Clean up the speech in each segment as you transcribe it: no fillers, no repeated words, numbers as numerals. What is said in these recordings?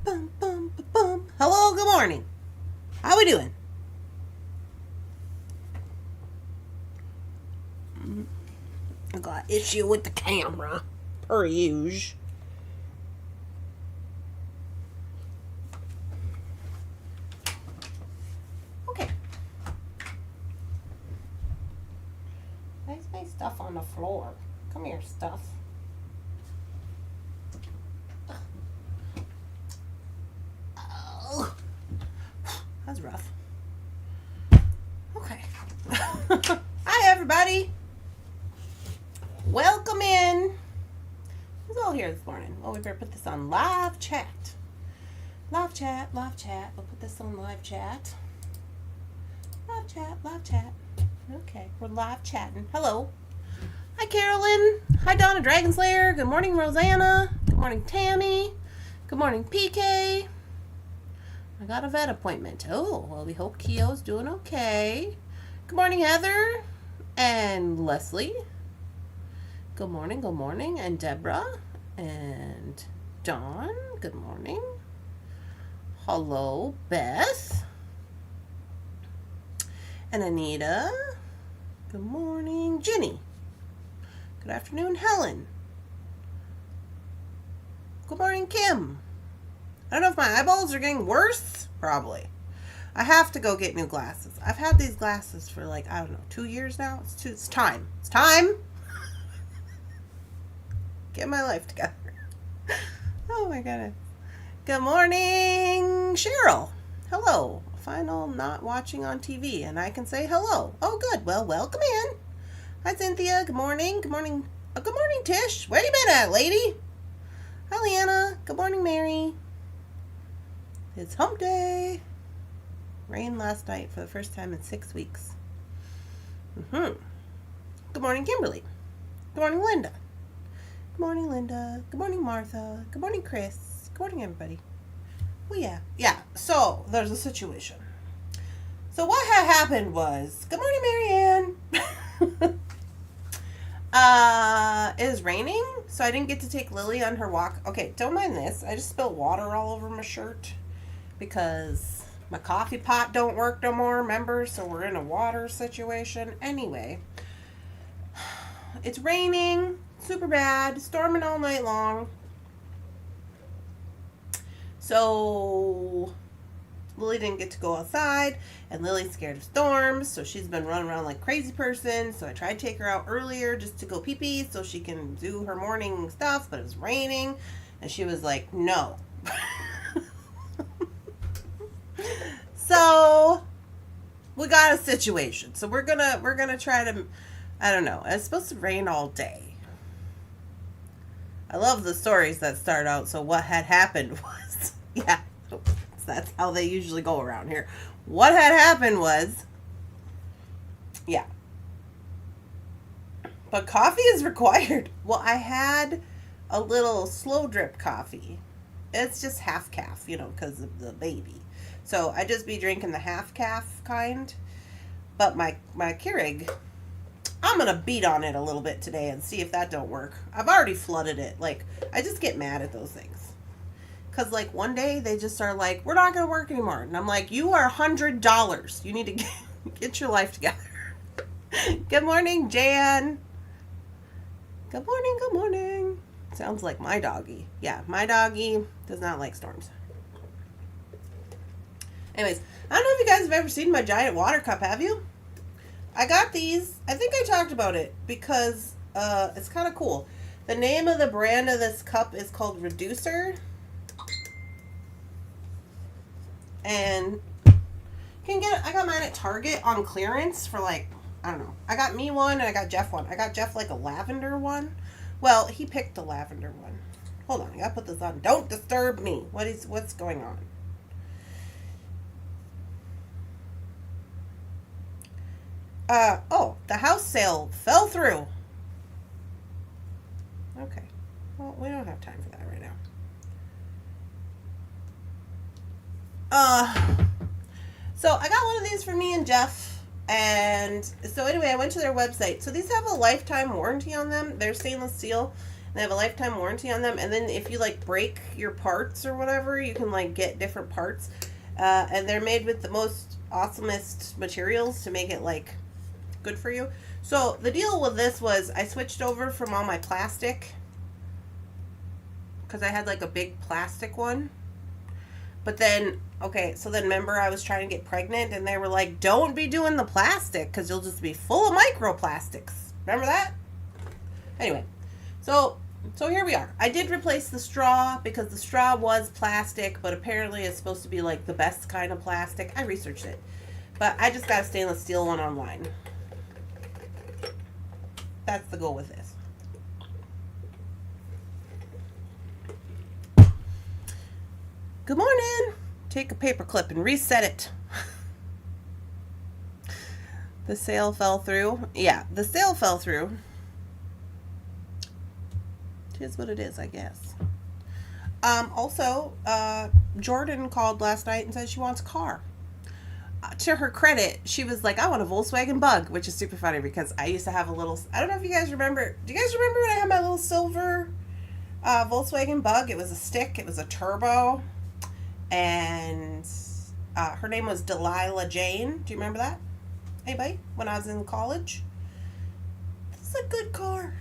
Bum, bum, bum, bum. Hello, good morning. How we doing? I got issue with the camera, per usual. Okay. Why is my stuff on the floor? Come here, stuff. Oh, that's rough. Okay. Hi, everybody. Welcome in. Who's all here this morning? Well, we better put this on live chat. Live chat, live chat. We'll put this on live chat. Live chat, live chat. Okay, we're live chatting. Hello. Hi, Carolyn. Hi, Donna Dragonslayer. Good morning, Rosanna. Good morning, Tammy. Good morning, PK. I got a vet appointment. Oh, well, we hope Keo's doing okay. Good morning, Heather and Leslie. Good morning, and Deborah and Dawn. Good morning. Hello, Beth and Anita. Good morning, Ginny. Good afternoon, Helen. Good morning, Kim. I don't know if my eyeballs are getting worse. Probably. I have to go get new glasses. I've had these glasses for like, I don't know, 2 years now. It's time. It's time. Get my life together. Oh my goodness. Good morning, Cheryl. Hello. Final not watching on TV, and I can say hello. Oh, good. Well, welcome in. Hi, Cynthia. Good morning. Good morning. Oh, good morning, Tish. Where you been at, lady? Hi, Leanna. Good morning, Mary. It's hump day. Rained last night for the first time in 6 weeks. Good morning, Kimberly. Good morning, Linda. Good morning, Linda. Good morning, Martha. Good morning, Chris. Good morning, everybody. Well, yeah. So, there's a situation. So, what had happened was, good morning, Marianne. It was raining, so I didn't get to take Lily on her walk. Okay, don't mind this. I just spilled water all over my shirt because my coffee pot don't work no more, remember? So, we're in a water situation. Anyway, it's raining. Super bad, storming all night long. So Lily didn't get to go outside, and Lily's scared of storms, so she's been running around like a crazy person. So I tried to take her out earlier just to go pee-pee so she can do her morning stuff, but it was raining, and she was like, no. So we got a situation. So we're gonna try to, I don't know. It's supposed to rain all day. I love the stories that start out, so what had happened was, yeah, that's how they usually go around here. What had happened was, yeah. But coffee is required. Well, I had a little slow drip coffee. It's just half calf, because of the baby. So I just be drinking the half calf kind. But my Keurig, I'm going to beat on it a little bit today and see if that don't work. I've already flooded it. Like, I just get mad at those things. Because, like, one day they just are like, we're not going to work anymore. And I'm like, you are $100. You need to get your life together. Good morning, Jan. Good morning. Sounds like my doggy. Yeah, my doggy does not like storms. Anyways, I don't know if you guys have ever seen my giant water cup, have you? I got these. I think I talked about it because it's kind of cool. The name of the brand of this cup is called Reducer. And I got mine at Target on clearance for like, I don't know. I got me one and I got Jeff one. I got Jeff like a lavender one. Well, he picked the lavender one. Hold on, I gotta put this on. Don't disturb me. What's going on? The house sale fell through. Okay. Well, we don't have time for that right now. So I got one of these for me and Jeff. And so anyway, I went to their website. So these have a lifetime warranty on them. They're stainless steel. They have a lifetime warranty on them, and then if you like break your parts or whatever, you can like get different parts. And they're made with the most awesomest materials to make it like good for you. So the deal with this was I switched over from all my plastic because I had like a big plastic one. But then, okay, so then remember I was trying to get pregnant and they were like, don't be doing the plastic because you'll just be full of microplastics. Remember that? Anyway, so here we are. I did replace the straw because the straw was plastic, but apparently it's supposed to be like the best kind of plastic. I researched it. But I just got a stainless steel one online. That's the goal with this. Good morning. Take a paper clip and reset it. The sale fell through. Yeah, the sale fell through. It is what it is, I guess. Also, Jordan called last night and said she wants a car. To her credit, she was like, I want a Volkswagen Bug, which is super funny because I used to have a little, I don't know if you guys remember, do you guys remember when I had my little silver Volkswagen Bug? It was a stick, it was a turbo, and her name was Delilah Jane. Do you remember that? Anybody? When I was in college? It's a good car.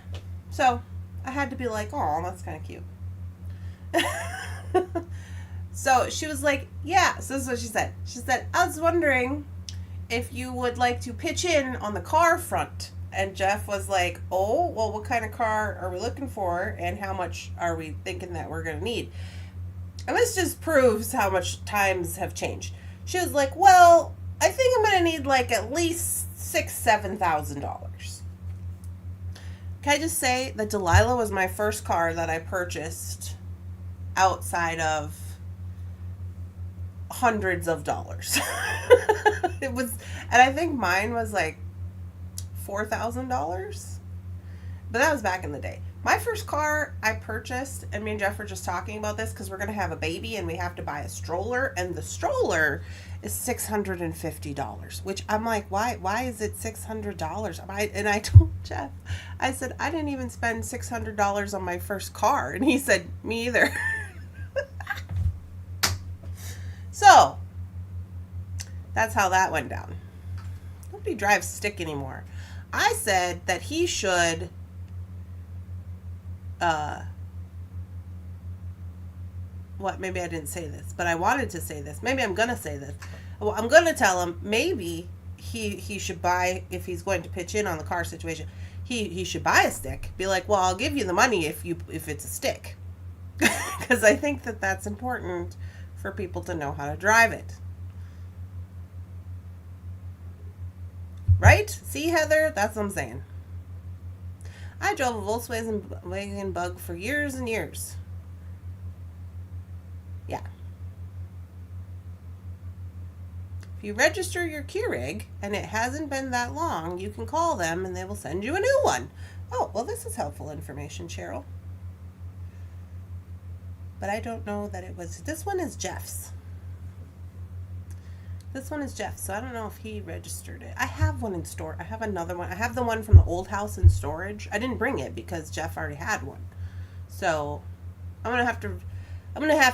So, I had to be like, oh, that's kind of cute. So she was like, yeah, so this is what she said. She said, I was wondering if you would like to pitch in on the car front. And Jeff was like, oh, well, what kind of car are we looking for? And how much are we thinking that we're going to need? And this just proves how much times have changed. She was like, well, I think I'm going to need like at least $7,000. Can I just say that Delilah was my first car that I purchased outside of hundreds of dollars. It was, and I think mine was like $4,000. But that was back in the day. My first car I purchased, and me and Jeff were just talking about this because we're going to have a baby and we have to buy a stroller, and the stroller is $650, which I'm like, why is it $600? And I told Jeff, I said, I didn't even spend $600 on my first car. And he said, me either. So, that's how that went down. Nobody drives stick anymore. I said that he should maybe I didn't say this, but I wanted to say this. Maybe I'm going to say this. Well, I'm going to tell him maybe he should buy, if he's going to pitch in on the car situation, he should buy a stick. Be like, well, I'll give you the money if it's a stick. Because I think that that's important for people to know how to drive it. Right? See, Heather? That's what I'm saying. I drove a Volkswagen Bug for years and years. Yeah. If you register your Keurig and it hasn't been that long, you can call them and they will send you a new one. Oh, well, this is helpful information, Cheryl. But I don't know that it was. This one is Jeff's. This one is Jeff's, so I don't know if he registered it. I have one in store. I have another one. I have the one from the old house in storage. I didn't bring it because Jeff already had one. So I'm gonna have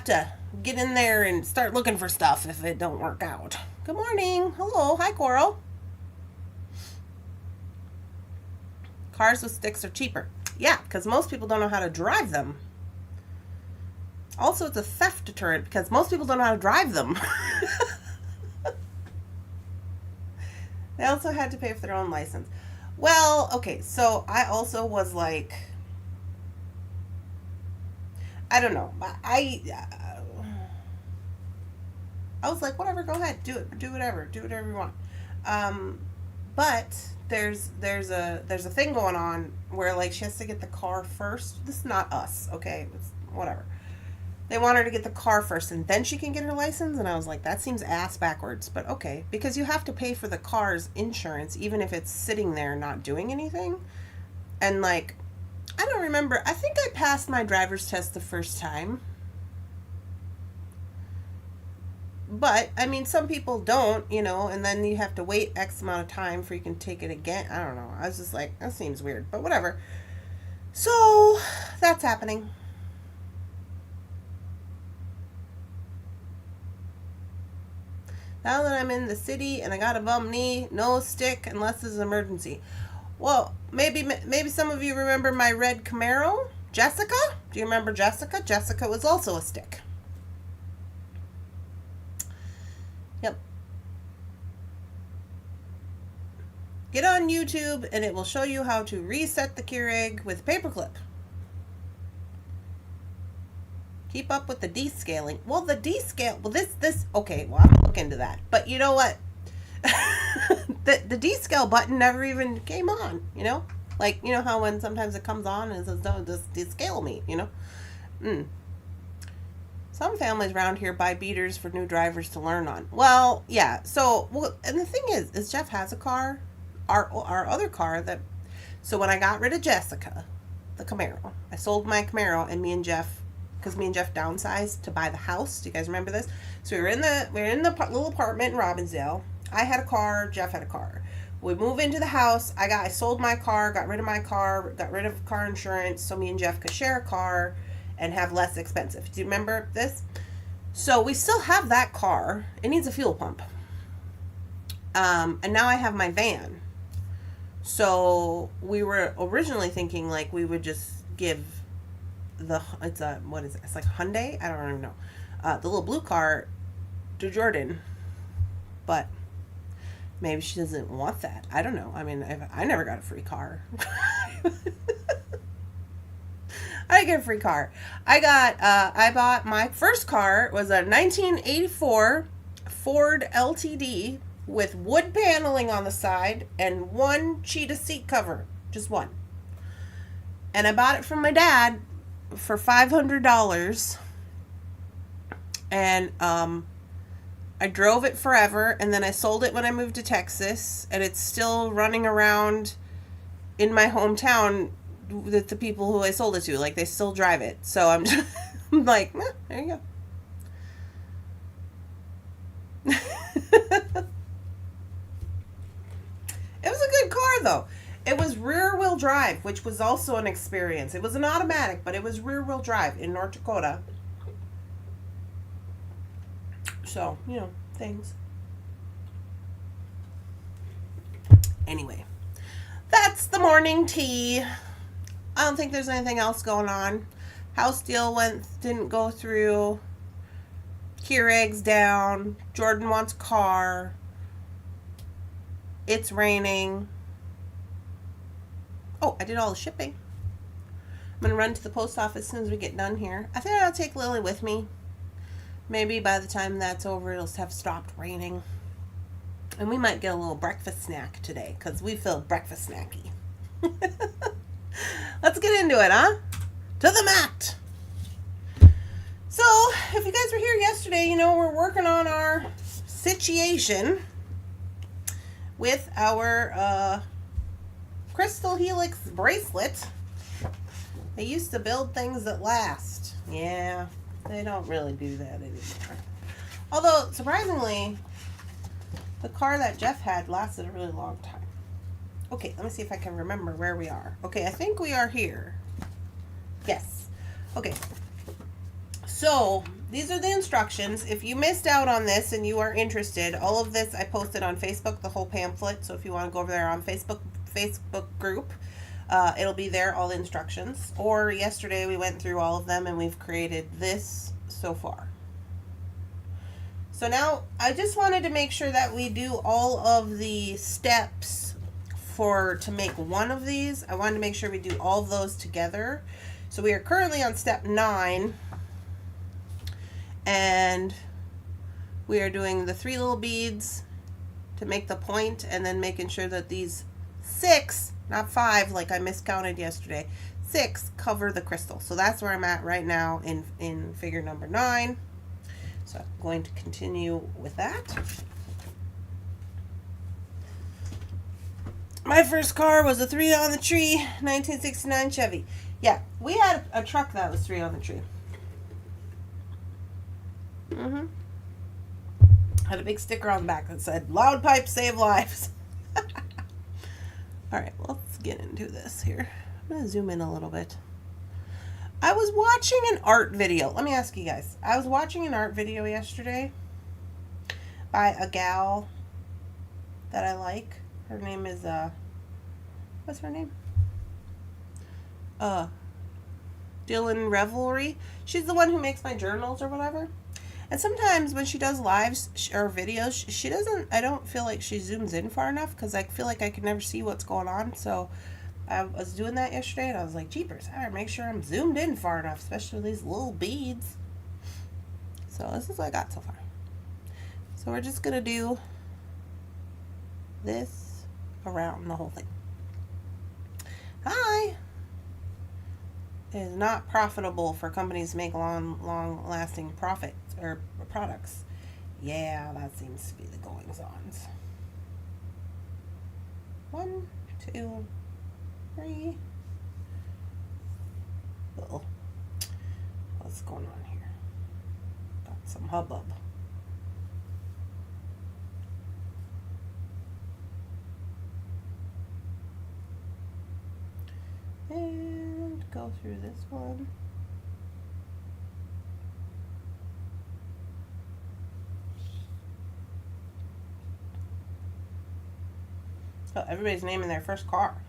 to get in there and start looking for stuff if it don't work out. Good morning. Hello. Hi, Coral. Cars with sticks are cheaper. Yeah, because most people don't know how to drive them. Also, it's a theft deterrent because most people don't know how to drive them. They also had to pay for their own license. Well, okay, so I also was like, I don't know. I was like, whatever, go ahead, do it, do whatever you want. But there's a thing going on where like she has to get the car first. This is not us, okay? It's whatever. They want her to get the car first and then she can get her license. And I was like, that seems ass backwards, but okay. Because you have to pay for the car's insurance, even if it's sitting there not doing anything. And like, I don't remember. I think I passed my driver's test the first time. But, I mean, some people don't, you know, and then you have to wait X amount of time before you can take it again. I don't know. I was just like, that seems weird, but whatever. So that's happening. Now that I'm in the city and I got a bum knee, no stick unless it's an emergency. Well, maybe some of you remember my red Camaro, Jessica. Do you remember Jessica? Jessica was also a stick. Yep. Get on YouTube and it will show you how to reset the Keurig with a paperclip. Keep up with the descaling. Well, the descale. Well, this. Okay. Well, I'm gonna look into that. But you know what? the descale button never even came on. You know, like you know how when sometimes it comes on and it says no, just descale me. You know. Some families around here buy beaters for new drivers to learn on. Well, yeah. So, well, and the thing is Jeff has a car, our other car that. So when I got rid of Jessica, the Camaro, I sold my Camaro, and me and Jeff, because me and Jeff downsized to buy the house. Do you guys remember this? So we were in the little apartment in Robbinsdale. I had a car. Jeff had a car. We moved into the house. I sold my car, got rid of my car, got rid of car insurance, so me and Jeff could share a car and have less expensive. Do you remember this? So we still have that car. It needs a fuel pump. And now I have my van. So we were originally thinking like we would just give it's like Hyundai? I don't even know. The little blue car to Jordan. But maybe she doesn't want that. I don't know. I mean, I never got a free car. I didn't get a free car. I bought my first car was a 1984 Ford LTD with wood paneling on the side and one cheetah seat cover. Just one. And I bought it from my dad for $500. And I drove it forever, and then I sold it when I moved to Texas, and it's still running around in my hometown with the people who I sold it to. Like, they still drive it. So I'm just I'm like, there you go. It was a good car, though. It was rear-wheel drive, which was also an experience. It was an automatic, but it was rear-wheel drive in North Dakota. So, you know, things. Anyway, that's the morning tea. I don't think there's anything else going on. House deal didn't go through. Keurig's down. Jordan wants a car. It's raining. Oh, I did all the shipping. I'm going to run to the post office as soon as we get done here. I think I'll take Lily with me. Maybe by the time that's over, it'll have stopped raining. And we might get a little breakfast snack today, because we feel breakfast snacky. Let's get into it, huh? To the mat! So, if you guys were here yesterday, you know we're working on our situation with our Crystal Hex Bracelet. They used to build things that last. Yeah, they don't really do that anymore. Although, surprisingly, the car that Jeff had lasted a really long time. Okay, let me see if I can remember where we are. Okay, I think we are here. Yes. Okay. So, these are the instructions. If you missed out on this and you are interested, all of this I posted on Facebook, the whole pamphlet. So if you want to go over there on Facebook group, it'll be there, all the instructions. Or yesterday we went through all of them and we've created this so far. So now I just wanted to make sure that we do all of the steps to make one of these. I wanted to make sure we do all of those together. So we are currently on step 9. And we are doing the 3 little beads to make the point, and then making sure that these 6, not 5 like I miscounted yesterday, 6 cover the crystal. So that's where I'm at right now in figure number 9. So I'm going to continue with that. My first car was a 3 on the tree, 1969 Chevy. Yeah, we had a truck that was 3 on the tree. Had a big sticker on the back that said, "Loud pipes save lives." Alright, let's get into this here. I'm going to zoom in a little bit. I was watching an art video. Let me ask you guys. I was watching an art video yesterday by a gal that I like. Her name is, what's her name? Dylan Revelry. She's the one who makes my journals or whatever. And sometimes when she does lives or videos, she doesn't, I don't feel like she zooms in far enough because I feel like I can never see what's going on. So I was doing that yesterday and I was like, jeepers, I gotta make sure I'm zoomed in far enough, especially these little beads. So this is what I got so far. So we're just gonna do this around the whole thing. Hi! It is not profitable for companies to make long-lasting profits or products. Yeah, that seems to be the goings-ons. 1, 2, 3. Uh-oh. What's going on here? Got some hubbub. And go through this one. So everybody's naming their first car.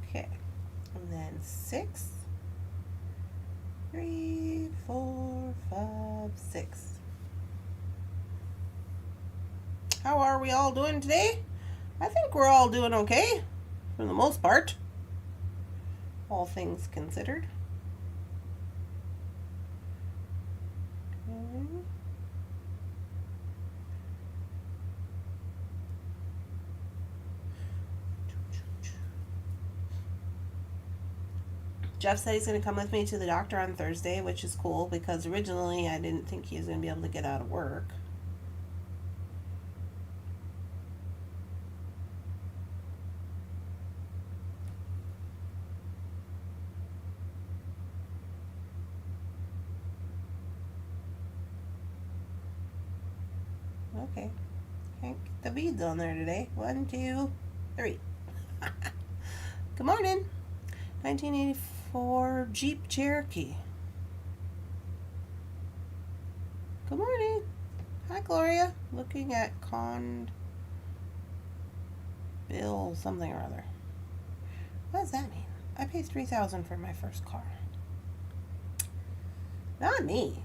Okay, and then 6, 3, 4, 5, 6. How are we all doing today? I think we're all doing okay, for the most part. All things considered. Okay. Jeff said he's going to come with me to the doctor on Thursday, which is cool because originally I didn't think he was going to be able to get out of work. Okay, can't get the beads on there today. 1, 2, 3. Good morning. 1984 Jeep Cherokee. Good morning. Hi, Gloria. Looking at bill something or other. What does that mean? I paid $3,000 for my first car. Not me.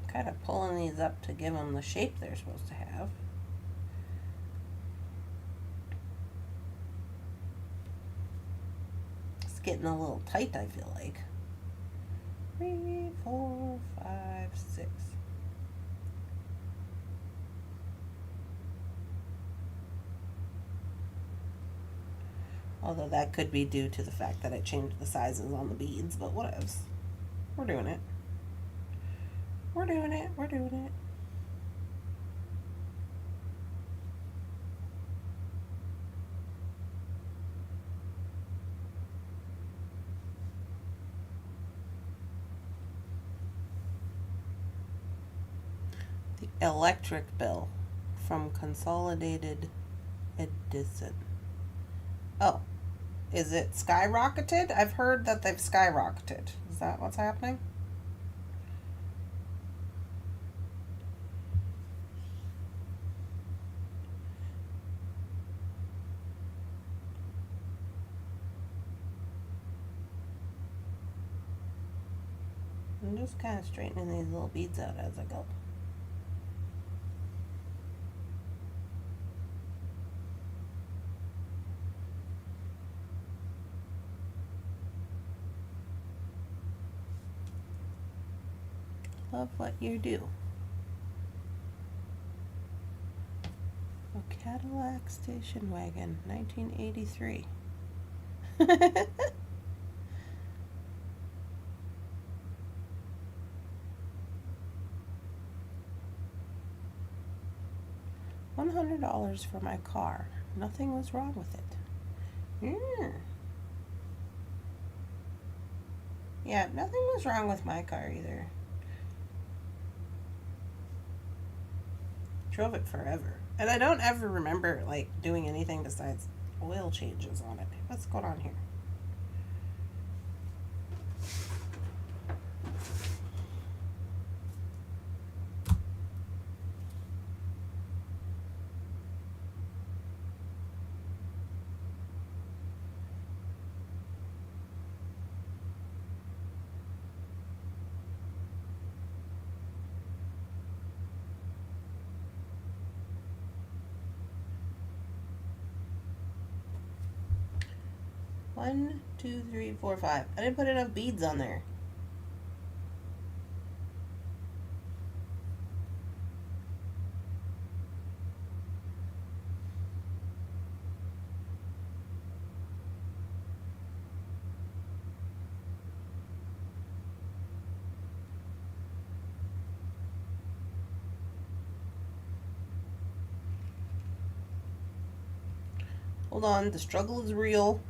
Kind of pulling these up to give them the shape they're supposed to have. It's getting a little tight, I feel like. 3, 4, 5, 6. Although that could be due to the fact that I changed the sizes on the beads, but whatevs. We're doing it. We're doing it. We're doing it. The electric bill from Consolidated Edison. Oh, is it skyrocketed? I've heard that they've skyrocketed. Is that what's happening? I'm just kind of straightening these little beads out as I go. Love what you do. A Cadillac station wagon, 1983. $100 for my car. Nothing was wrong with it. Yeah, nothing was wrong with my car either. Drove it forever. And I don't ever remember like doing anything besides oil changes on it. What's going on here? One, two, three, four, five. I didn't put enough beads on there. Hold on, the struggle is real.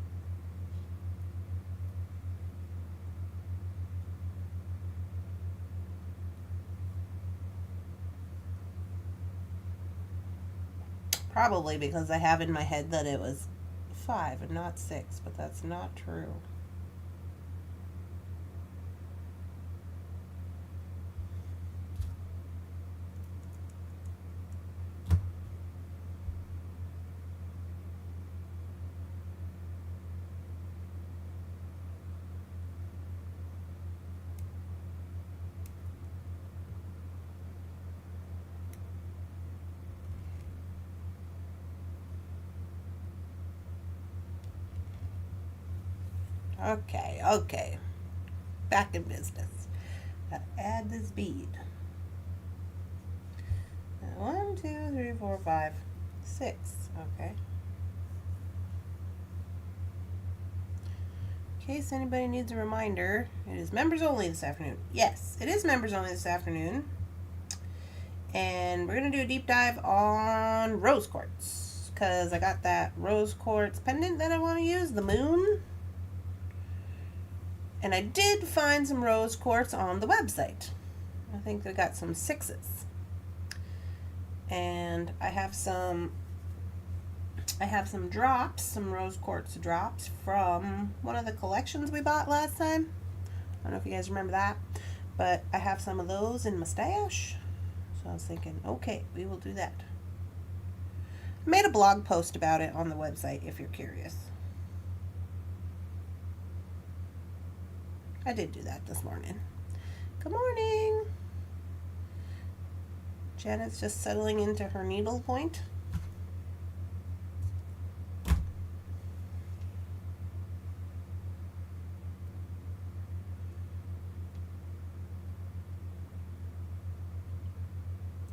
Probably because I have in my head that it was 5 and not 6, but that's not true. Okay. Back in business. Gotta add this bead. 1, 2, 3, 4, 5, 6. Okay. In case anybody needs a reminder, it is members only this afternoon. Yes, it is members only this afternoon. And we're going to do a deep dive on rose quartz. Because I got that rose quartz pendant that I want to use, the moon. And I did find some rose quartz on the website. I think they got some 6s. And I have some drops, some rose quartz drops from one of the collections we bought last time. I don't know if you guys remember that. But I have some of those in my stash. So I was thinking, okay, we will do that. I made a blog post about it on the website if you're curious. I did do that this morning. Good morning. Janet's just settling into her needle point.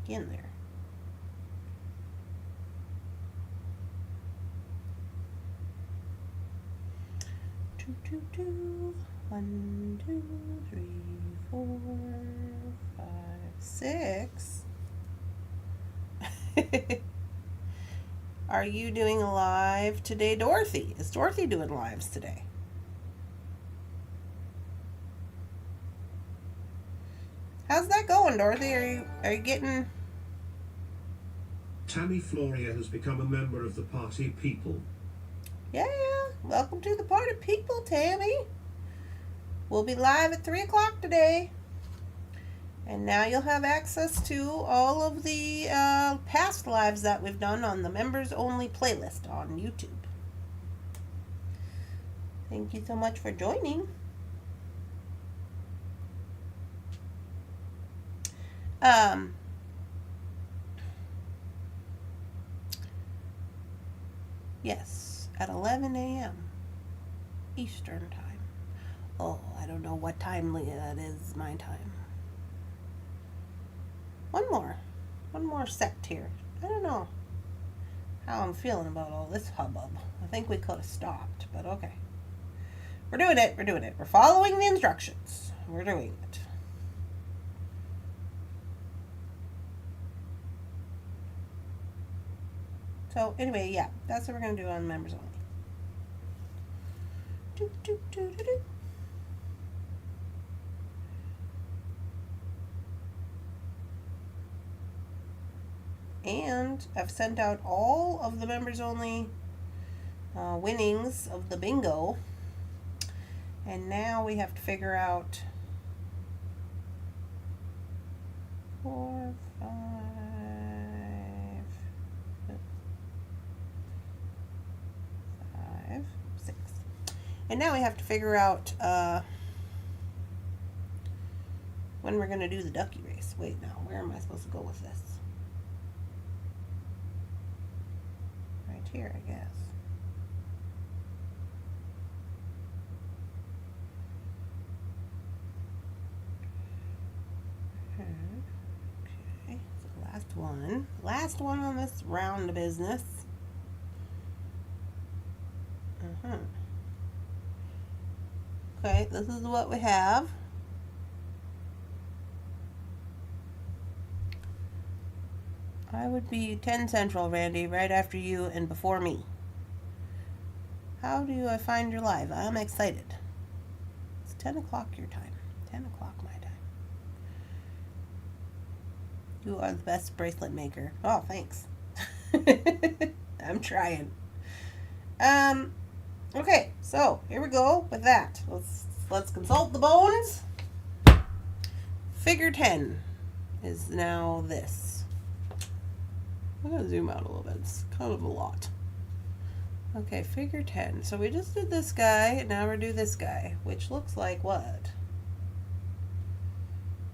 Get in there. Two. 1, 2, 3, 4, 5, 6. Are you doing a live today, Dorothy? Is Dorothy doing lives today? How's that going, Dorothy? Are you getting... Tammy Floria has become a member of the Party People. Yeah. Welcome to the Party People, Tammy. We'll be live at 3 o'clock today. And now you'll have access to all of the past lives that we've done on the members only playlist on YouTube. Thank you so much for joining. Yes, at 11 a.m. Eastern time. Oh, I don't know what time that is my time. One more set here. I don't know how I'm feeling about all this hubbub. I think we could have stopped, but okay. We're doing it. We're doing it. We're following the instructions. We're doing it. So anyway, yeah, that's what we're going to do on members only. Do, do, do, do, do. And I've sent out all of the members only winnings of the bingo. And now we have to figure out 4, 5, 6. And now we have to figure out when we're going to do the ducky race. Wait, now, where am I supposed to go with this? Right here, I guess. Okay, so last one on this round of business. Okay, this is what we have. I would be 10 Central, Randy, right after you and before me. How do I find your live? I'm excited. It's 10 o'clock your time. 10 o'clock my time. You are the best bracelet maker. Oh, thanks. I'm trying. Okay, so here we go with that. Let's consult the bones. Figure 10 is now this. I'm going to zoom out a little bit. It's kind of a lot. Okay, figure 10. So we just did this guy, and now we're doing this guy, which looks like what?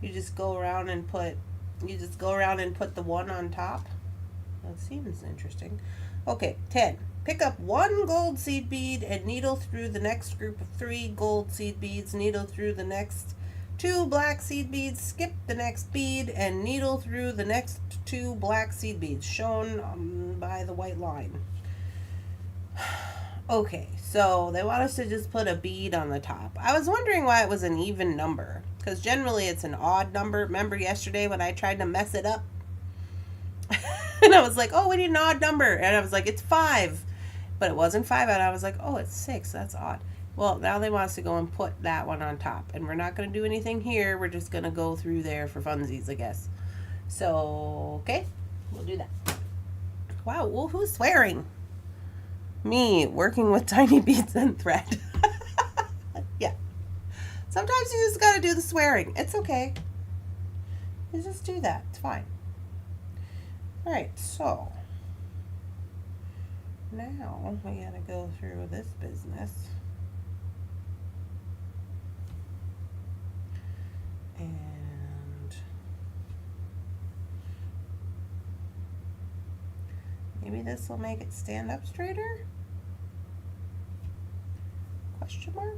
You just go around and put the 1 on top. That seems interesting. Okay, 10. Pick up 1 gold seed bead and needle through the next group of 3 gold seed beads, needle through the next 2 black seed beads, skip the next bead, and needle through the next 2 black seed beads, shown by the white line. Okay, so they want us to just put a bead on the top. I was wondering why it was an even number, because generally it's an odd number. Remember yesterday when I tried to mess it up? And I was like, oh, we need an odd number. And I was like, it's 5. But it wasn't 5, and I was like, oh, it's 6. That's odd. Well, now they want us to go and put that one on top. And we're not going to do anything here. We're just going to go through there for funsies, I guess. So, okay, we'll do that. Wow, well, who's swearing? Me, working with tiny beads and thread. Yeah. Sometimes you just got to do the swearing. It's okay. You just do that. It's fine. All right, so now we got to go through this business. And maybe this will make it stand up straighter? Question mark?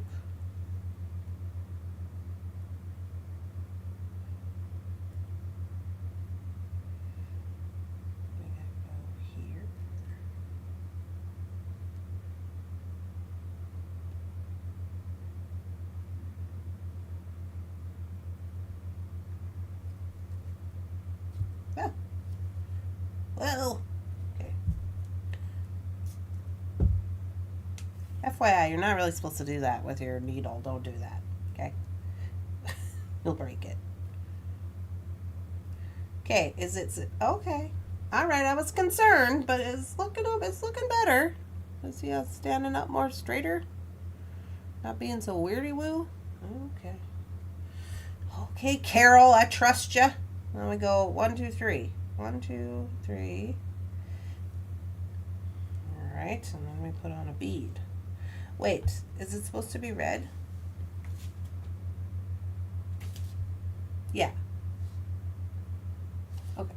Well, okay. FYI, you're not really supposed to do that with your needle. Don't do that, okay? You'll break it. Okay, is it, okay. All right, I was concerned, but it's looking better. Let's see how it's standing up more straighter. Not being so weirdy-woo. Okay. Okay, Carol, I trust you. Then we go 1, 2, 3. 1, 2, 3. All right, and then we put on a bead. Wait, is it supposed to be red? Yeah. Okay.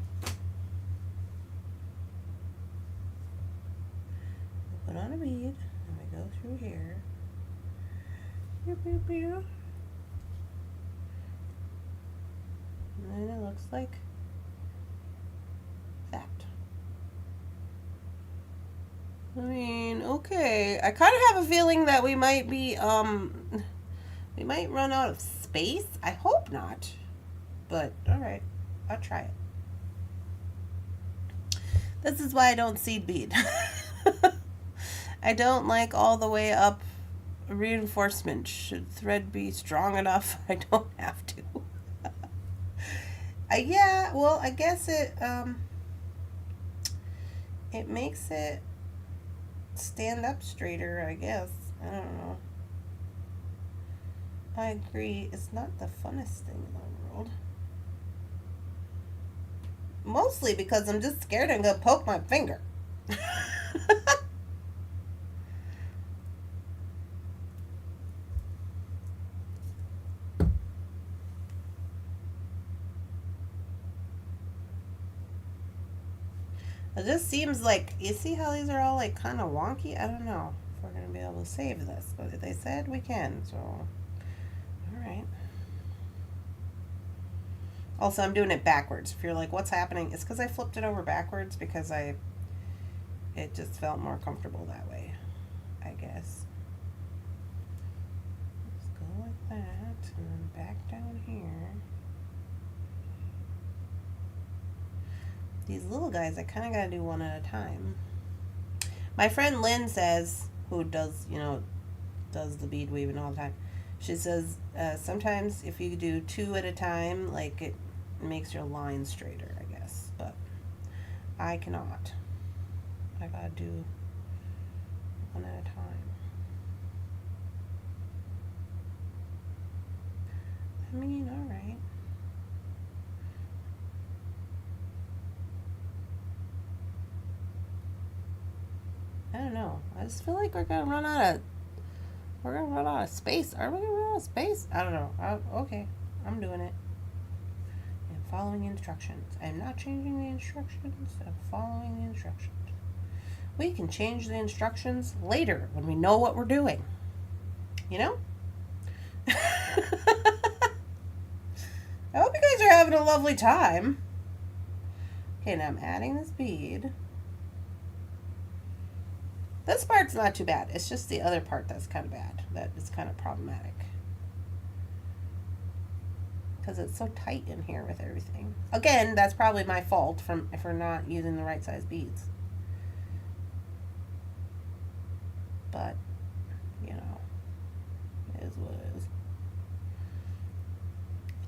We put on a bead, and we go through here. Pew, pew, pew. And then it looks like that. I mean, Okay, I kind of have a feeling that we might be, we might run out of space. I hope not. But, alright, I'll try it. This is why I don't seed bead. I don't like all the way up reinforcement. Should thread be strong enough? I don't have to. Yeah, well, I guess it makes it stand up straighter, I guess. I don't know. I agree. It's not the funnest thing in the world. Mostly because I'm just scared I'm going to poke my finger. It just seems like, you see how these are all like kind of wonky? I don't know if we're going to be able to save this, but they said we can, so alright. Also, I'm doing it backwards. If you're like, what's happening? It's because I flipped it over backwards because it just felt more comfortable that way, I guess. Let's go like that, and then back down here. These little guys, I kind of got to do one at a time. My friend Lynn says, who does, does the bead weaving all the time, she says sometimes if you do two at a time, like it makes your line straighter, I guess. But I cannot. I gotta do one at a time. I mean, alright. I don't know. I just feel like we're gonna run out of space. Are we gonna run out of space? I don't know. Okay, I'm doing it. I'm following instructions. I'm not changing the instructions. I'm following the instructions. We can change the instructions later when we know what we're doing. You know? I hope you guys are having a lovely time. Okay, now I'm adding this bead. This part's not too bad. It's just the other part that's kind of bad. That is kind of problematic. Because it's so tight in here with everything. Again, that's probably my fault for not using the right size beads. But, it is what it is.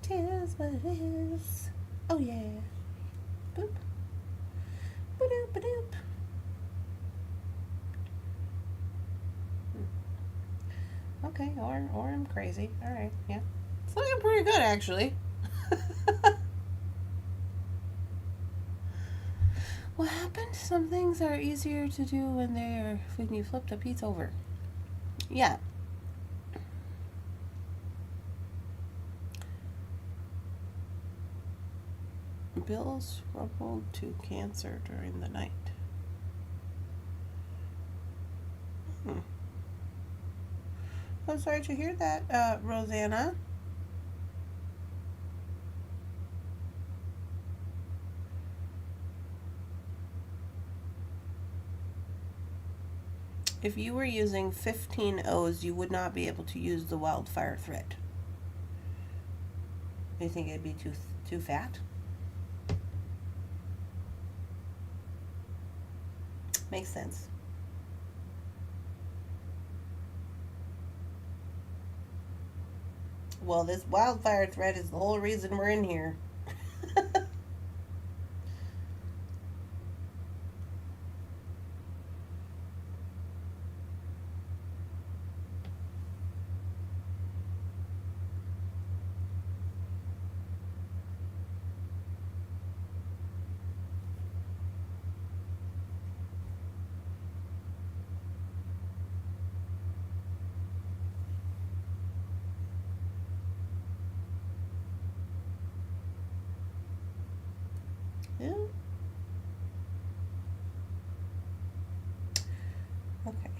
It is what it is. Oh yeah. Boop. Ba-doop, ba-doop. Okay, or I'm crazy. Alright, yeah. It's looking pretty good, actually. What happened? Some things are easier to do when you flip the piece over. Yeah. Bill struggled to cancer during the night. I'm sorry to hear that, Rosanna. If you were using 15 O's, you would not be able to use the Wildfire thread. You think it'd be too fat? Makes sense. Well, this Wildfire thread is the whole reason we're in here. Yeah. Okay.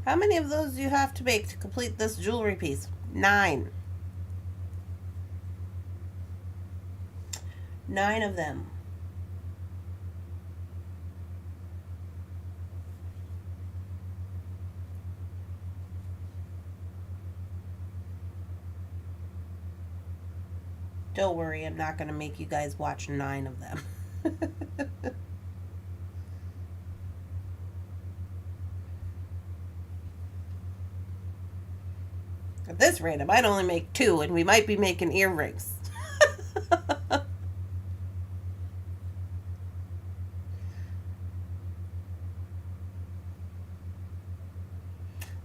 How many of those do you have to make to complete this jewelry piece? 9. 9 of them. Don't worry, I'm not going to make you guys watch 9 of them. At this rate, I might only make 2, and we might be making earrings.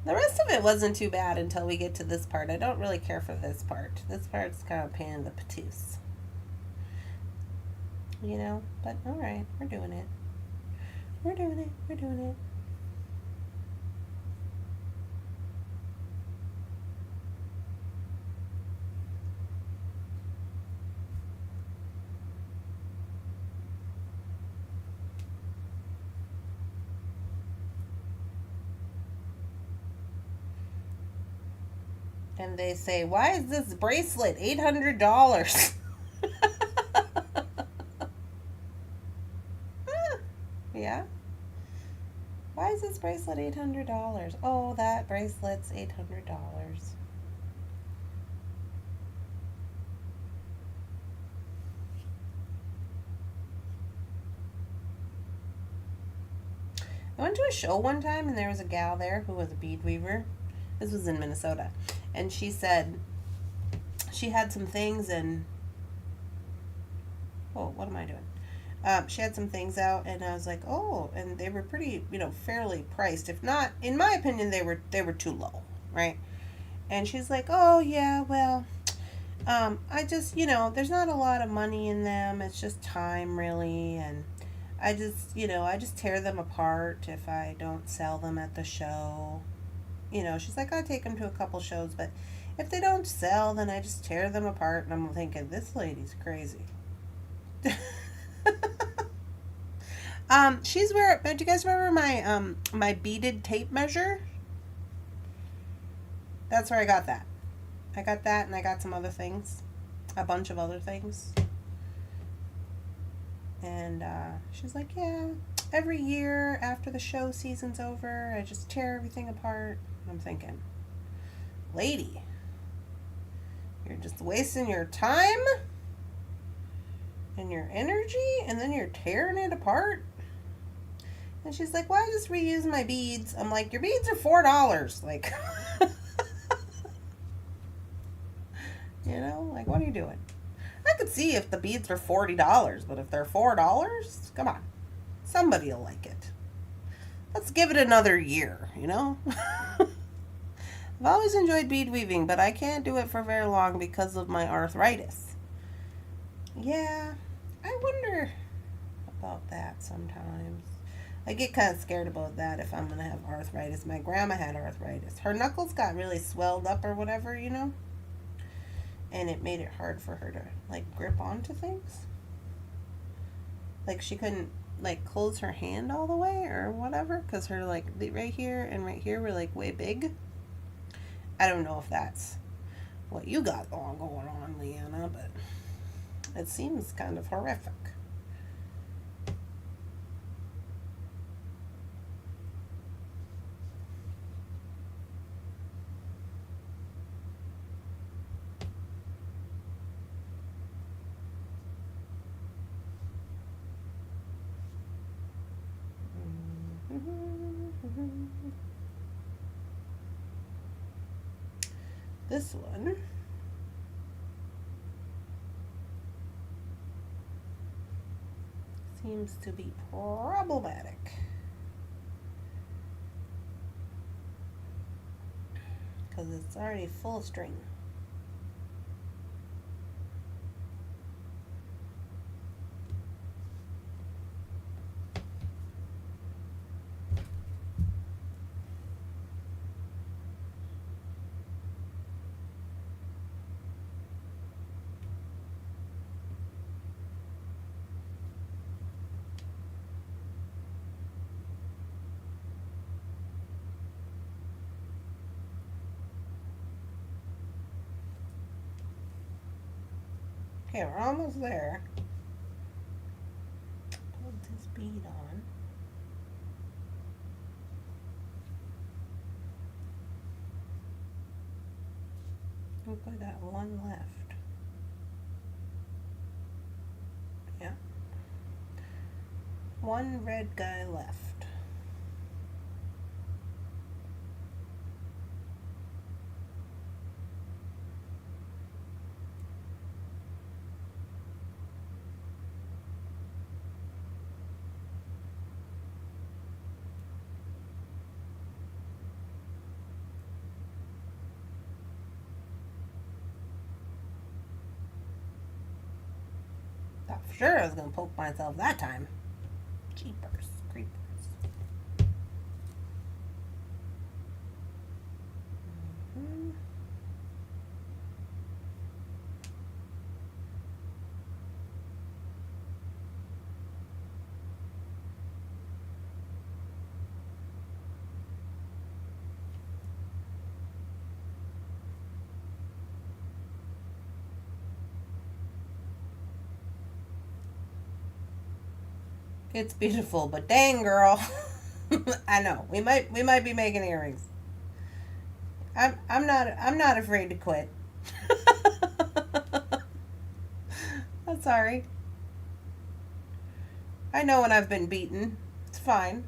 The rest of it wasn't too bad until we get to this part. I don't really care for this part. This part's kind of a pain in the patooth. You know? But alright, we're doing it. We're doing it. We're doing it. And they say, why is this bracelet $800? Yeah? Why is this bracelet $800? Oh, that bracelet's $800. I went to a show one time and there was a gal there who was a bead weaver. This was in Minnesota. And she said she had some things and... Oh, what am I doing? She had some things out and I was like, oh, and they were pretty, fairly priced. If not, in my opinion, they were too low, right? And she's like, oh, yeah, well, I just, there's not a lot of money in them. It's just time, really. And I just tear them apart if I don't sell them at the show. She's like, I'll take them to a couple shows, but if they don't sell, then I just tear them apart. And I'm thinking, this lady's crazy. Do you guys remember my beaded tape measure? That's where I got that. I got that and I got some other things. A bunch of other things. And she's like, yeah, every year after the show season's over, I just tear everything apart. And I'm thinking, lady, you're just wasting your time and your energy, and then you're tearing it apart. And she's like, well, I just reuse my beads. I'm like, your beads are $4. Like, like, what are you doing? I could see if the beads were $40, but if they're $4, come on. Somebody will like it. Let's give it another year, I've always enjoyed bead weaving, but I can't do it for very long because of my arthritis. Yeah, I wonder about that sometimes. I get kind of scared about that if I'm going to have arthritis. My grandma had arthritis. Her knuckles got really swelled up or whatever, and it made it hard for her to, grip onto things. Like, she couldn't, close her hand all the way or whatever, because her, right here and right here were, way big. I don't know if that's what you got going on, Leanna, but it seems kind of horrific. This one seems to be problematic. Because it's already full string. Okay, we're almost there. Put this bead on. I think we got one left. Yeah. One red guy left. Thought for sure I was going to poke myself that time. Jeepers, creepers. It's beautiful, but dang, girl. I know we might be making earrings. I'm not afraid to quit. I'm sorry. I know when I've been beaten. It's fine.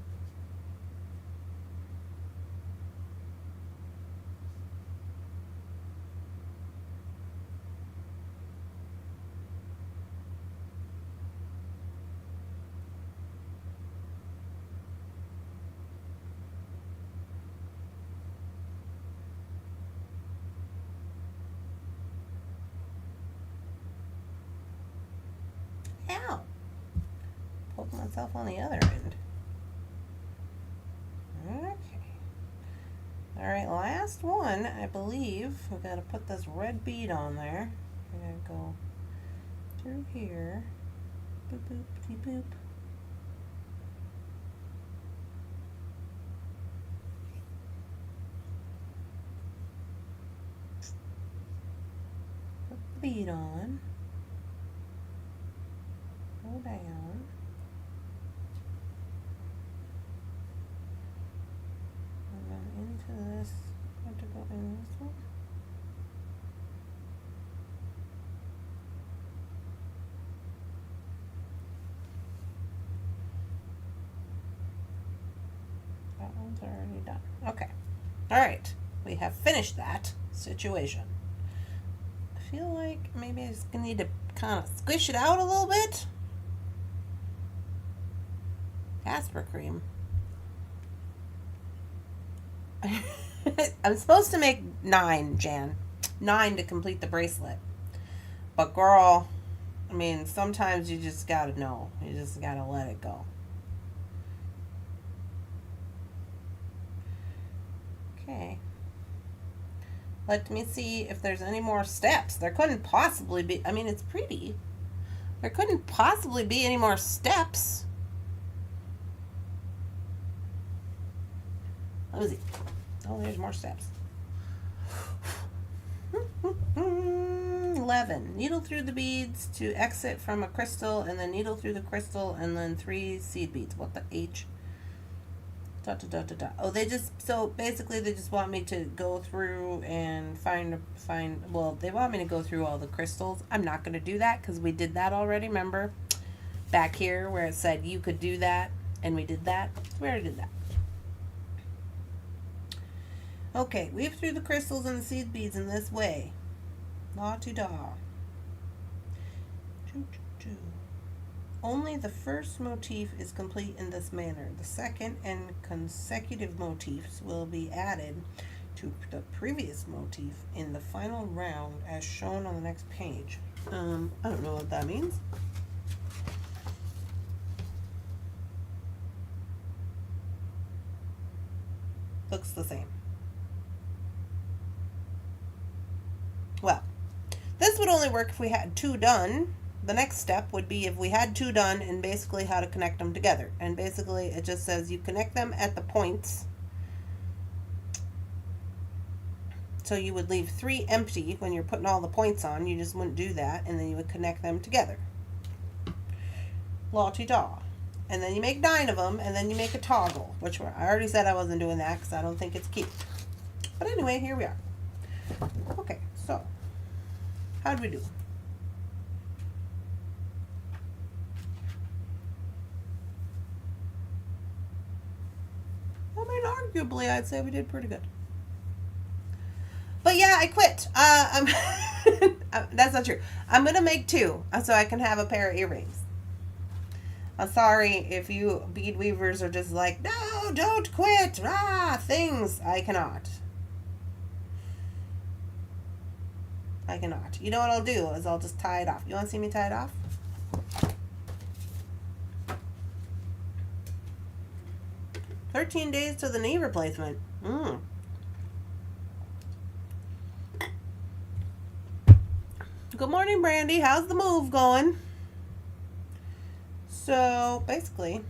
Ow. Poke myself on the other end. Okay. Alright, last one, I believe. We've got to put this red bead on there. We're going to go through here. Boop, boop, boop, boop. Put the bead on. Go down. And then into this. I have to go in this one. That one's already done. Okay. Alright. We have finished that situation. I feel like maybe I just need to kind of squish it out a little bit. Casper cream. I'm supposed to make 9, Jan. 9 to complete the bracelet. But girl, I mean, sometimes you just gotta know. You just gotta let it go. Okay. Let me see if there's any more steps. There couldn't possibly be. I mean, it's pretty. There couldn't possibly be any more steps. Let me see. Oh, there's more steps. 11. Needle through the beads to exit from a crystal, and then needle through the crystal, and then 3 seed beads. What the H? Dot, dot, dot, dot, dot. Oh, they just, so basically they just want me to go through and find, well, they want me to go through all the crystals. I'm not going to do that because we did that already, remember? Back here where it said you could do that, and we did that. We already did that. Okay, weave through the crystals and the seed beads in this way. La-ti-da. Choo-choo-choo. Only the first motif is complete in this manner. The second and consecutive motifs will be added to the previous motif in the final round as shown on the next page. I don't know what that means. Looks the same. Well, this would only work if we had 2 done. The next step would be if we had 2 done and basically how to connect them together. And basically it just says you connect them at the points So you would leave 3 empty when you're putting all the points on. You just wouldn't do that, and then you would connect them together. La-ti-da. And then you make 9 of them, and then you make a toggle, which I already said I wasn't doing that because I don't think it's cute. But anyway, here we are. Okay, so how did we do? I mean, arguably, I'd say we did pretty good. But yeah, I quit. That's not true. I'm going to make 2 so I can have a pair of earrings. I'm sorry if you bead weavers are just like, no, don't quit. Things. I cannot. I cannot. You know what I'll do is I'll just tie it off. You want to see me tie it off? "13 days to the knee replacement." Good morning, Brandy. How's the move going? So basically,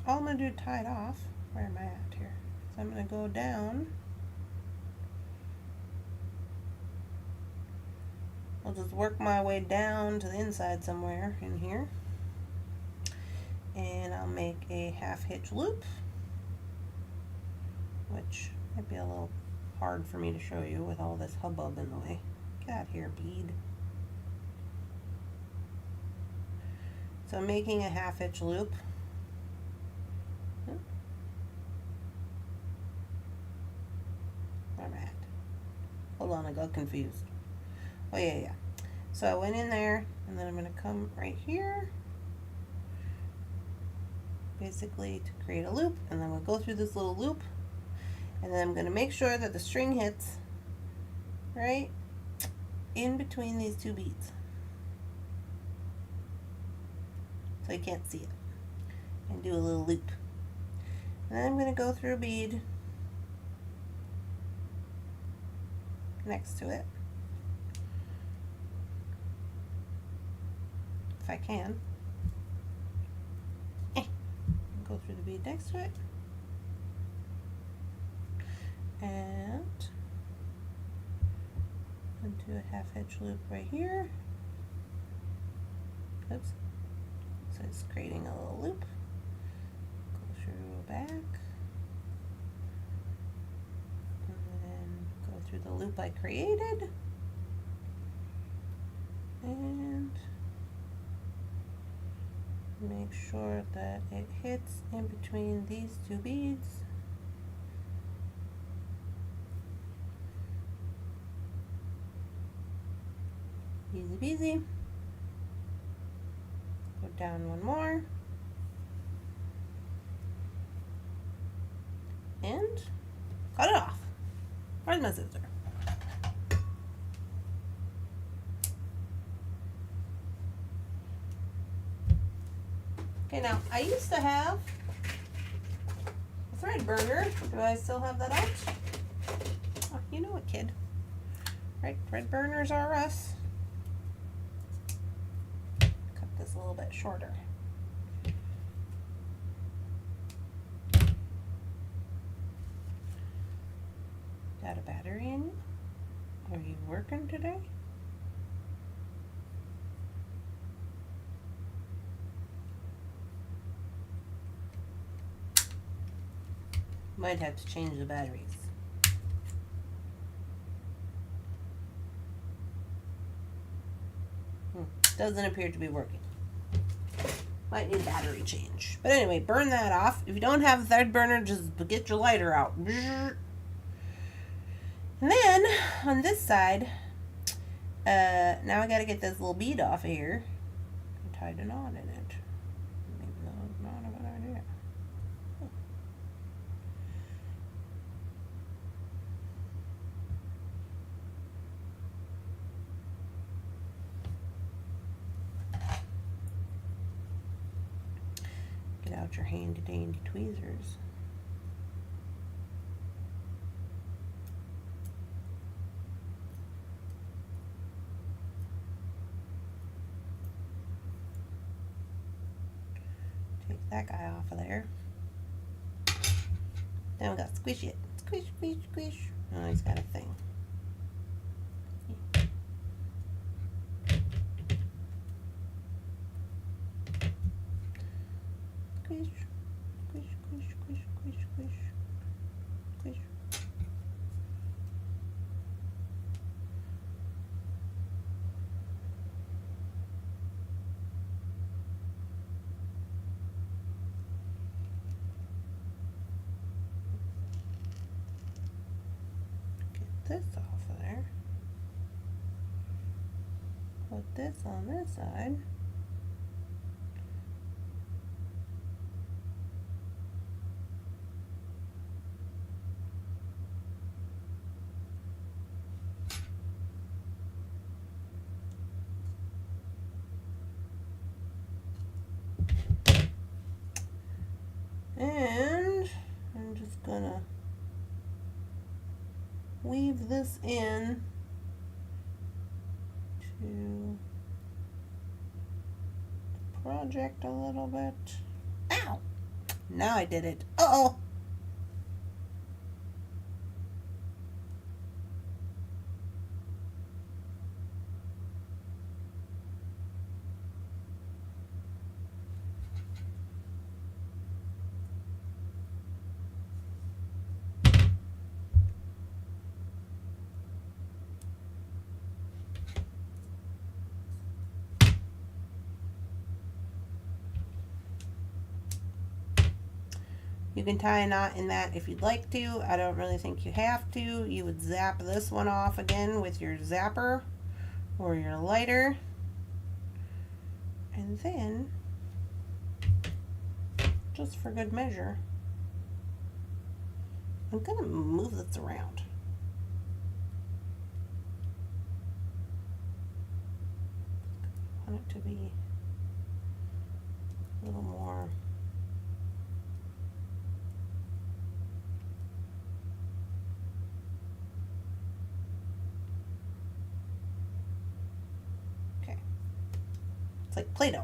all I'm going to do to tie it off, where am I at here? So I'm going to go down. I'll just work my way down to the inside somewhere in here. And I'll make a half hitch loop, which might be a little hard for me to show you with all this hubbub in the way. Get out here, bead. So I'm making a half hitch loop. Where am I at? Hold on, I got confused. Oh yeah. So I went in there, and then I'm going to come right here, basically to create a loop, and then we'll go through this little loop, and then I'm going to make sure that the string hits right in between these 2 beads, so you can't see it, and do a little loop. And then I'm going to go through a bead next to it, if I can. Go through the bead next to it, and do a half hitch loop right here. Oops. So it's creating a little loop. Go through back, and then go through the loop I created, and make sure that it hits in between these 2 beads. Easy peasy. Go down 1 more. And cut it off. Where's my scissor? Okay, now I used to have a thread burner. Do I still have that out? Oh, you know it, kid. Right, thread burners are us. Cut this a little bit shorter. Got a battery in you? Are you working today? Might have to change the batteries. Doesn't appear to be working. Might need battery change. But anyway, burn that off. If you don't have a thread burner, just get your lighter out. And then on this side, now I gotta get this little bead off of here and tie a knot in it. Maybe that's not a good idea. Get out your handy dandy tweezers. Take that guy off of there. Then we got to squish it. Squish, squish, squish. Oh, he's got a thing. Squish, squish, squish, squish, squish, squish, squish. Get this off of there. Put this on this side. And I'm just gonna weave this in to the project a little bit. Ow! Now I did it. Uh-oh! You can tie a knot in that if you'd like to. I don't really think you have to. You would zap this one off again with your zapper or your lighter. And then, just for good measure, I'm going to move this around. I want it to be a little more. It's like Play-Doh.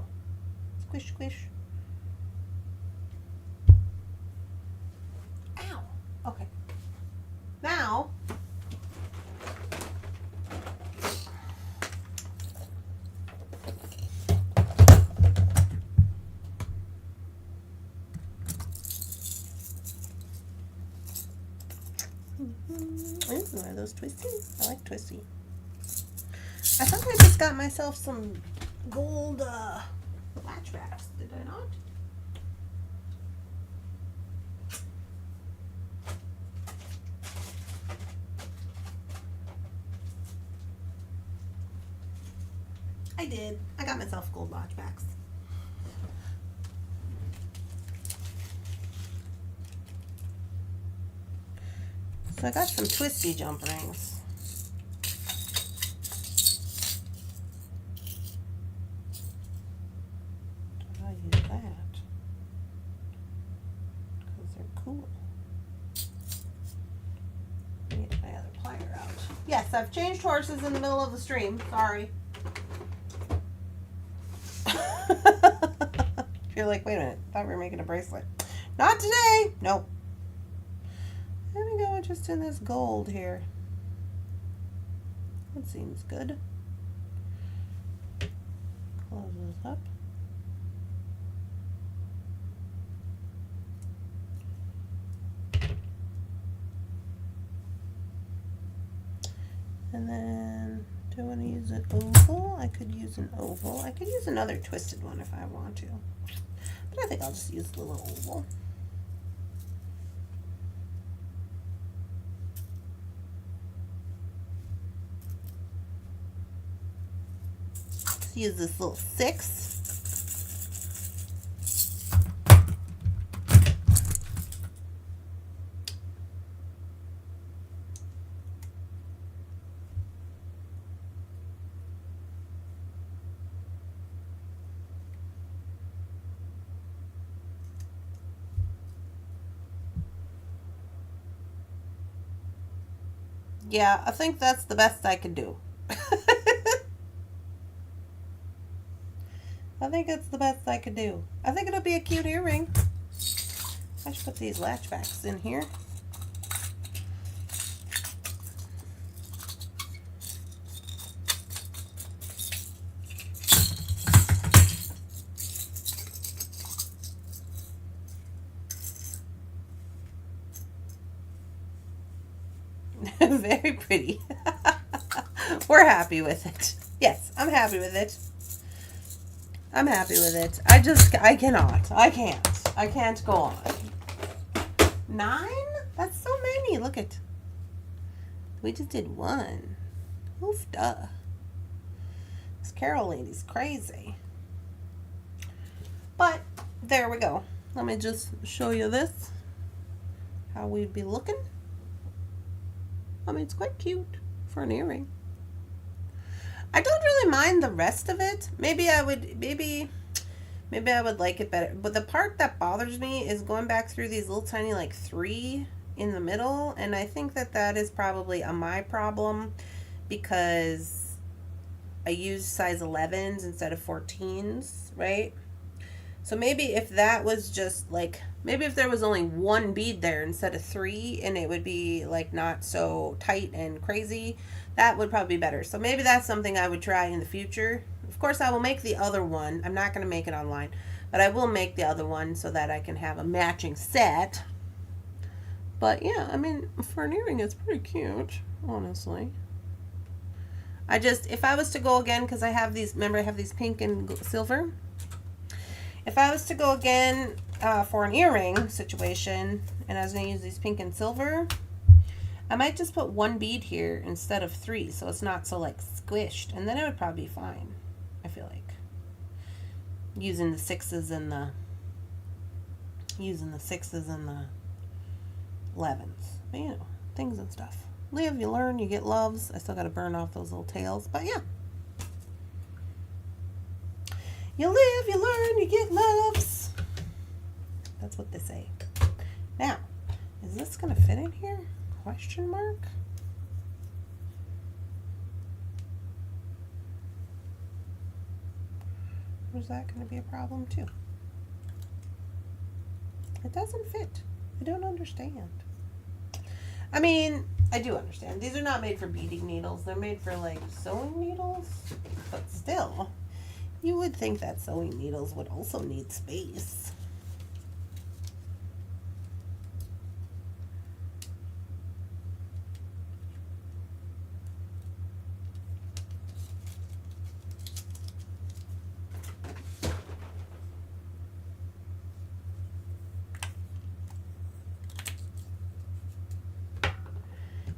Squish, squish. Ow! Okay. Now, ooh, are those twisty? I like twisty. I thought I just got myself some gold latchbacks, did I not? I did. I got myself gold latchbacks. So I got some twisty jump rings. Yes, I've changed horses in the middle of the stream. Sorry. You're like, wait a minute. I thought we were making a bracelet. Not today. Nope. Let me go just in this gold here. That seems good. Close this up. And then, do I want to use an oval? I could use an oval. I could use another twisted one if I want to. But I think I'll just use the little oval. Let's use this little 6. Yeah, I think that's the best I can do. I think it's the best I could do. I think it'll be a cute earring. I should put these latchbacks in here. Very pretty. We're happy with it. Yes, I'm happy with it. I'm happy with it. I can't go on. 9? That's so many. Look at. We just did 1. Oof, duh. This Carol lady's crazy. But, there we go. Let me just show you this. How we'd be looking. I mean, it's quite cute for an earring. I don't really mind the rest of it. Maybe I would like it better. But the part that bothers me is going back through these little tiny like 3 in the middle, and I think that is probably my problem because I use size 11s instead of 14s, right? So maybe if that was just like, maybe if there was only 1 bead there instead of 3 and it would be like not so tight and crazy, that would probably be better. So maybe that's something I would try in the future. Of course, I will make the other one. I'm not going to make it online, but I will make the other one so that I can have a matching set. But yeah, I mean, for an earring, it's pretty cute, honestly. If I was to go again, because I have these, remember I have these pink and silver. If I was to go again for an earring situation, and I was going to use these pink and silver, I might just put 1 bead here instead of 3, so it's not so like squished, and then it would probably be fine. I feel like using the 6s and the 11s, but you know, things and stuff. Live, you learn, you get loves. I still got to burn off those little tails, but yeah. You live, you learn, you get loves. That's what they say. Now, is this going to fit in here? Question mark? Or is that going to be a problem too? It doesn't fit. I don't understand. I mean, I do understand. These are not made for beading needles. They're made for like sewing needles. But still, you would think that sewing needles would also need space.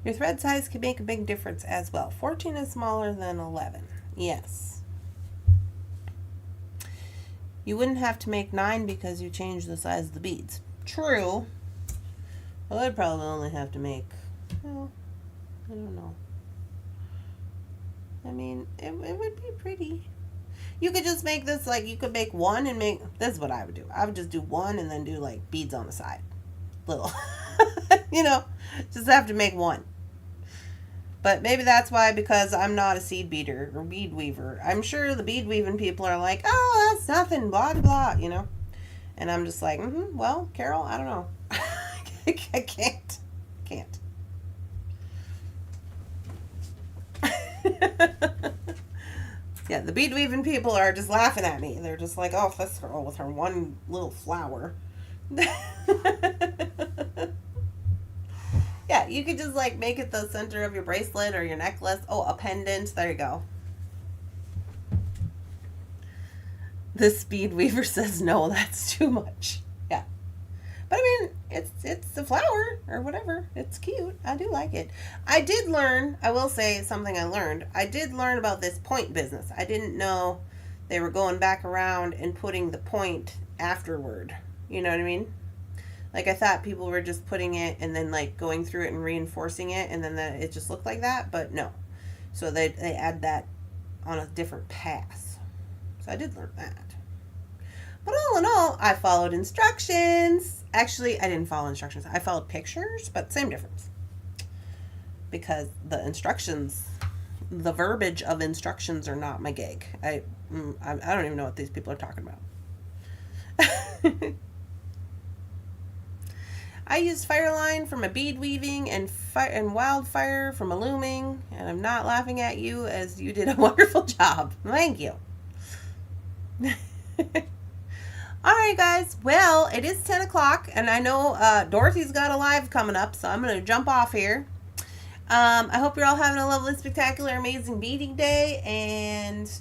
Your thread size can make a big difference as well. 14 is smaller than 11. Yes. You wouldn't have to make 9 because you changed the size of the beads. True. Well, I'd probably only have to make, well, I don't know. I mean, it would be pretty. You could just make this, like, you could make 1 and make, this is what I would do. I would just do 1 and then do, like, beads on the side. Little. You know, just have to make 1. But maybe that's why, because I'm not a seed beater or bead weaver. I'm sure the bead weaving people are like, oh, that's nothing, blah, blah, you know. And I'm just like, well, Carol, I don't know. I can't. Yeah, the bead weaving people are just laughing at me. They're just like, oh, this girl with her one little flower. Yeah, you could just like make it the center of your bracelet or your necklace. Oh, a pendant. There you go. This bead weaver says no, that's too much. Yeah. But I mean, it's a flower or whatever. It's cute. I do like it. I did learn, I will say something I learned. I did learn about this point business. I didn't know they were going back around and putting the point afterward. You know what I mean? Like, I thought people were just putting it and then, like, going through it and reinforcing it, and then it just looked like that, but no. So they add that on a different path. So I did learn that. But all in all, I followed instructions. Actually, I didn't follow instructions. I followed pictures, but same difference. Because the instructions, the verbiage of instructions are not my gig. I don't even know what these people are talking about. I used Fireline for my bead weaving and Wildfire for my looming, and I'm not laughing at you as you did a wonderful job. Thank you. Alright guys, well, it is 10 o'clock, and I know Dorothy's got a live coming up, so I'm going to jump off here. I hope you're all having a lovely, spectacular, amazing beading day. And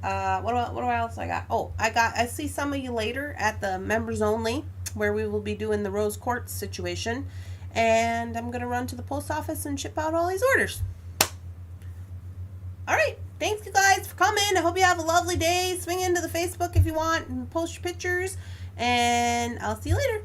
what else I got? Oh, I see some of you later at the members only, where we will be doing the rose quartz situation. And I'm gonna run to the post office and ship out all these orders. All right. Thanks, you guys, for coming. I hope you have a lovely day. Swing into the Facebook if you want and post your pictures. And I'll see you later.